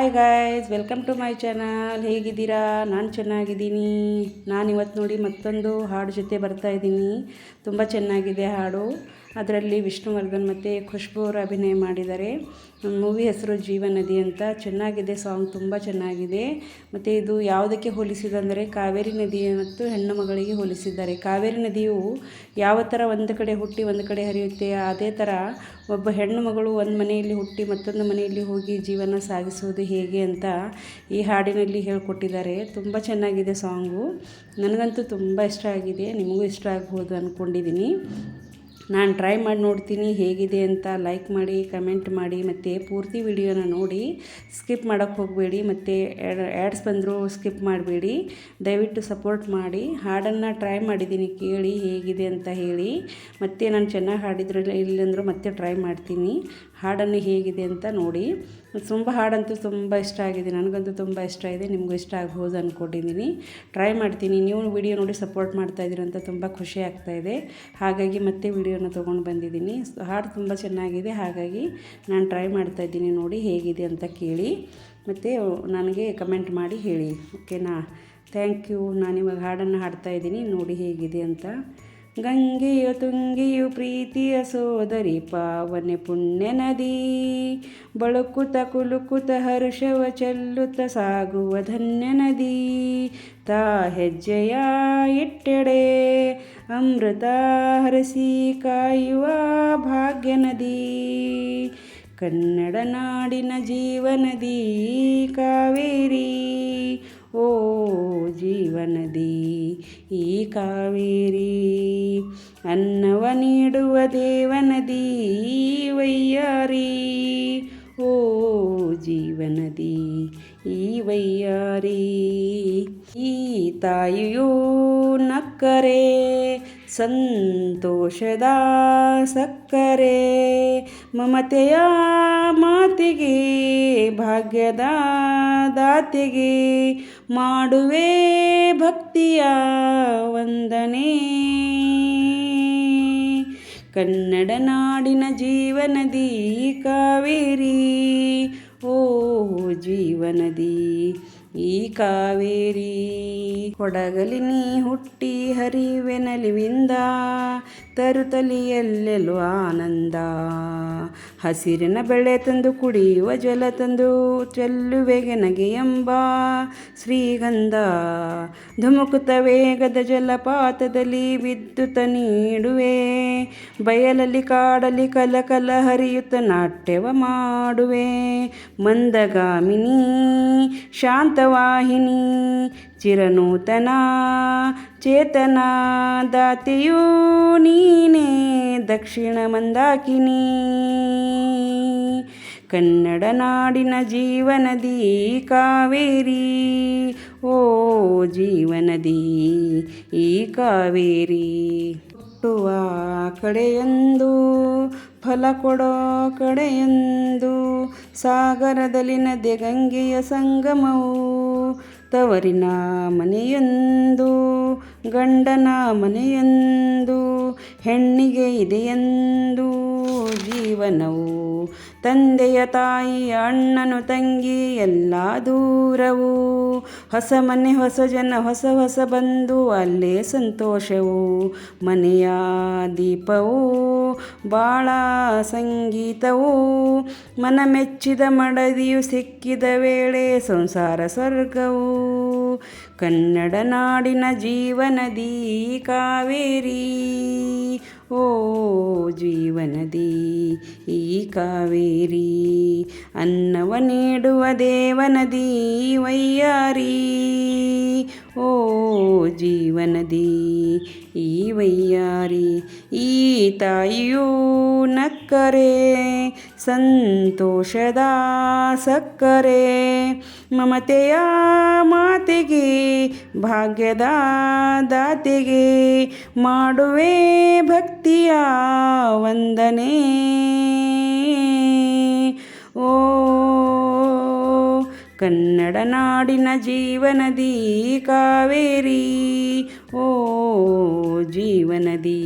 Hi guys, welcome to my channel. ಹೇಗಿದ್ದೀರಾ? ನಾನು ಚೆನ್ನಾಗಿದ್ದೀನಿ. ನಾನಿವತ್ತು ನೋಡಿ ಮತ್ತೊಂದು ಹಾಡು ಜೊತೆ ಬರ್ತಾ ಇದ್ದೀನಿ. ತುಂಬ ಚೆನ್ನಾಗಿದೆ ಹಾಡು. ಅದರಲ್ಲಿ ವಿಷ್ಣುವರ್ಧನ್ ಮತ್ತು ಖುಷ್ಬು ಅವರು ಅಭಿನಯ ಮಾಡಿದ್ದಾರೆ. ಮೂವಿ ಹೆಸರು ಜೀವನದಿ ಅಂತ. ಚೆನ್ನಾಗಿದೆ ಸಾಂಗ್, ತುಂಬ ಚೆನ್ನಾಗಿದೆ. ಮತ್ತು ಇದು ಯಾವುದಕ್ಕೆ ಹೋಲಿಸಿದಂದರೆ ಕಾವೇರಿ ನದಿ ಮತ್ತು ಹೆಣ್ಣು ಮಗಳಿಗೆ ಹೋಲಿಸಿದ್ದಾರೆ. ಕಾವೇರಿ ನದಿಯು ಯಾವ ಥರ ಒಂದು ಕಡೆ ಹುಟ್ಟಿ ಒಂದು ಕಡೆ ಹರಿಯುತ್ತೆ, ಅದೇ ಥರ ಒಬ್ಬ ಹೆಣ್ಣು ಮಗಳು ಒಂದು ಮನೆಯಲ್ಲಿ ಹುಟ್ಟಿ ಮತ್ತೊಂದು ಮನೆಯಲ್ಲಿ ಹೋಗಿ ಜೀವನ ಸಾಗಿಸುವುದು ಹೇಗೆ ಅಂತ ಈ ಹಾಡಿನಲ್ಲಿ ಹೇಳಿಕೊಟ್ಟಿದ್ದಾರೆ. ತುಂಬ ಚೆನ್ನಾಗಿದೆ ಸಾಂಗು. ನನಗಂತೂ ತುಂಬ ಇಷ್ಟ ಆಗಿದೆ. ನಿಮಗೂ ಇಷ್ಟ ಆಗ್ಬೋದು ಅಂದ್ಕೊಂಡಿದ್ದೀನಿ. ನಾನು ಟ್ರೈ ಮಾಡಿ ನೋಡ್ತೀನಿ ಹೇಗಿದೆ ಅಂತ. ಲೈಕ್ ಮಾಡಿ, ಕಮೆಂಟ್ ಮಾಡಿ, ಮತ್ತು ಪೂರ್ತಿ ವಿಡಿಯೋನ ನೋಡಿ. ಸ್ಕಿಪ್ ಮಾಡೋಕ್ಕೆ ಹೋಗಬೇಡಿ, ಮತ್ತು ಆ್ಯಡ್ಸ್ ಬಂದರೂ ಸ್ಕಿಪ್ ಮಾಡಬೇಡಿ. ದಯವಿಟ್ಟು ಸಪೋರ್ಟ್ ಮಾಡಿ. ಹಾಡನ್ನು ಟ್ರೈ ಮಾಡಿದ್ದೀನಿ, ಕೇಳಿ ಹೇಗಿದೆ ಅಂತ ಹೇಳಿ. ಮತ್ತು ನಾನು ಚೆನ್ನಾಗಿ ಹಾಡಿದ್ರಲ್ಲ ಇಲ್ಲಂದರೂ ಮತ್ತೆ ಟ್ರೈ ಮಾಡ್ತೀನಿ. ಹಾಡನ್ನು ಹೇಗಿದೆ ಅಂತ ನೋಡಿ. ತುಂಬ ಹಾಡಂತೂ ತುಂಬ ಇಷ್ಟ ಆಗಿದೆ. ನನಗಂತೂ ತುಂಬ ಇಷ್ಟ ಇದೆ. ನಿಮಗೂ ಇಷ್ಟ ಆಗ್ಬೋದು ಅಂದ್ಕೊಂಡಿದ್ದೀನಿ. ಟ್ರೈ ಮಾಡ್ತೀನಿ. ನೀವು ವಿಡಿಯೋ ನೋಡಿ ಸಪೋರ್ಟ್ ಮಾಡ್ತಾಯಿದ್ದೀರಂತ ತುಂಬ ಖುಷಿ ಆಗ್ತಾಯಿದೆ. ಹಾಗಾಗಿ ಮತ್ತೆ ವಿಡಿಯೋನ ತೊಗೊಂಡು ಬಂದಿದ್ದೀನಿ. ಹಾಡು ತುಂಬ ಚೆನ್ನಾಗಿದೆ. ಹಾಗಾಗಿ ನಾನು ಟ್ರೈ ಮಾಡ್ತಾಯಿದ್ದೀನಿ. ನೋಡಿ ಹೇಗಿದೆ ಅಂತ ಕೇಳಿ, ಮತ್ತು ನನಗೆ ಕಮೆಂಟ್ ಮಾಡಿ ಹೇಳಿ. ಓಕೆನಾ? Thank you. ನಾನಿವಾಗ ಹಾಡನ್ನು ಹಾಡ್ತಾಯಿದ್ದೀನಿ, ನೋಡಿ ಹೇಗಿದೆ ಅಂತ. ಗಂಗೆಯು ತುಂಗೆಯು ಪ್ರೀತಿಯ ಸೋದರಿ, ಪಾವನೆ ಪುಣ್ಯ ನದಿ, ಬಳುಕುತ ಕುಲುಕುತ ಹರ್ಷವ ಚೆಲ್ಲುತ್ತ ಸಾಗುವ ಧನ್ಯ ನದಿ. ತಾ ಹೆಜ್ಜೆಯ ಇಟ್ಟೆಡೆ ಅಮೃತ ಹರಸಿ ಕಾಯುವ ಭಾಗ್ಯ ನದಿ. ಕನ್ನಡ ನಾಡಿನ ಜೀವನದಿ ಕಾವೇರಿ, ಓ ಜೀವನದಿ ಈ ಕಾವೇರಿ. ಅನ್ನವ ನೀಡುವ ದೇವನದಿ ವೈಯಾರಿ, ಓ ಜೀವನದಿ ಈ ವೈಯಾರಿ. ಈ ತಾಯಿಯು ನಕ್ಕರೆ ಸಂತೋಷದ ಸಕ್ಕರೆ, ಮಮತೆಯ ಮಾತಿಗೆ ಭಾಗ್ಯದ ದಾತೆಗೆ ಮಾಡುವೆ ಭಕ್ತಿಯ ವಂದನೆ. ಕನ್ನಡ ನಾಡಿನ ಜೀವನದಿ ಕಾವೇರಿ, ಓ ಜೀವನದಿ ಈ ಕಾವೇರಿ. ಕೊಡಗಲಿ ನೀ ಹುಟ್ಟಿ ಹರಿವೆ ನಲಿವಿಂದ, ತರುತ್ತಲಿ ಎಲ್ಲೆಲ್ಲೂ ಆನಂದ. ಹಸಿರಿನ ಬೆಳೆ ತಂದು ಕುಡಿಯುವ ಜಲ ತಂದು ಚೆಲ್ಲುವೆಗೆ ನಗೆ ಎಂಬ ಶ್ರೀಗಂಧ. ಧುಮುಕುತ ವೇಗದ ಜಲಪಾತದಲ್ಲಿ ವಿದ್ಯುತ್ ನೀಡುವೆ, ಬಯಲಲ್ಲಿ ಕಾಡಲಿ ಕಲ ಕಲ ಹರಿಯುತ್ತ ನಾಟ್ಯವ ಮಾಡುವೆ. ಮಂದಗಾಮಿನಿ ಶಾಂತವಾಹಿನಿ, ಚಿರನೂತನ ಚೇತನ ದಾತೆಯೂ ನೀನೇ ದಕ್ಷಿಣ ಮಂದಾಕಿನಿ. ಕನ್ನಡ ನಾಡಿನ ಜೀವನದಿ ಕಾವೇರಿ, ಓ ಜೀವನದಿ ಈ ಕಾವೇರಿ. ಹುಟ್ಟುವ ಕಡೆಯೊಂದು ಫಲ ಕೊಡೋ ಕಡೆಯೊಂದು, ಸಾಗರದಲ್ಲಿ ನದಿ ಗಂಗೆಯ ಸಂಗಮವು. ತವರಿನ ಮನೆಯೊಂದು ಗಂಡನ ಮನೆಯೊಂದು, ಹೆಣ್ಣಿಗೆ ಇದೆಯೆಂದು ಜೀವನವು. ತಂದೆಯ ತಾಯಿಯ ಅಣ್ಣನು ತಂಗಿ ಎಲ್ಲ ದೂರವು, ಹೊಸ ಮನೆ ಹೊಸ ಜನ ಹೊಸ ಹೊಸ ಬಂದು ಅಲ್ಲೇ ಸಂತೋಷವು. ಮನೆಯ ದೀಪವು ಬಾಳ ಸಂಗೀತವು, ಮನ ಮೆಚ್ಚಿದ ಮಡದಿಯು ಸಿಕ್ಕಿದ ವೇಳೆ ಸಂಸಾರ ಸ್ವರ್ಗವು. ಕನ್ನಡ ನಾಡಿನ ಜೀವನದಿ ಕಾವೇರಿ, ಓ ಜೀವನದಿ ಈ ಕಾವೇರಿ. ಅನ್ನವ ನೀಡುವ ದೇವನದಿ ವೈಯಾರಿ, ಓ ಜೀವನದಿ ಈ ವೈಯಾರಿ. ಈ ತಾಯಿಯು ನಕ್ಕರೆ ಸಂತೋಷದ ಸಕ್ಕರೆ, ಮಮತೆಯ ಮಾತೆಗೆ ಭಾಗ್ಯದ ದಾತೆಗೆ ಮಾಡುವೆ ಭಕ್ತಿಯ ವಂದನೆ. ಓ ಕನ್ನಡ ನಾಡಿನ ಜೀವನದಿ ಕಾವೇರಿ, ಓ ಜೀವನದಿ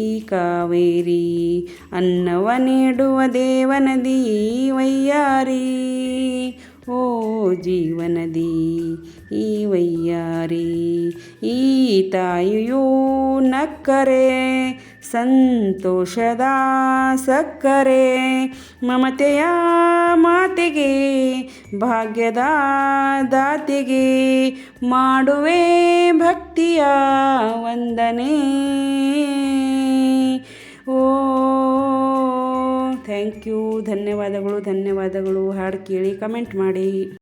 ಈ ಕಾವೇರಿ. ಅನ್ನವ ನೀಡುವ ದೇವನದಿ ವೈಯಾರಿ, ಜೀವನದಿ ಈ ವೈಯಾರಿ. ಈ ತಾಯಿಯೂ ನಕ್ಕರೆ ಸಂತೋಷದ ಸಕ್ಕರೆ, ಮಮತೆಯ ಮಾತೆಗೆ ಭಾಗ್ಯದ ದಾತೆಗೆ ಮಾಡುವೆ ಭಕ್ತಿಯ ವಂದನೆ. ಓ ಥ್ಯಾಂಕ್ ಯು, ಧನ್ಯವಾದಗಳು. ಹಾಡು ಕೇಳಿ ಕಮೆಂಟ್ ಮಾಡಿ.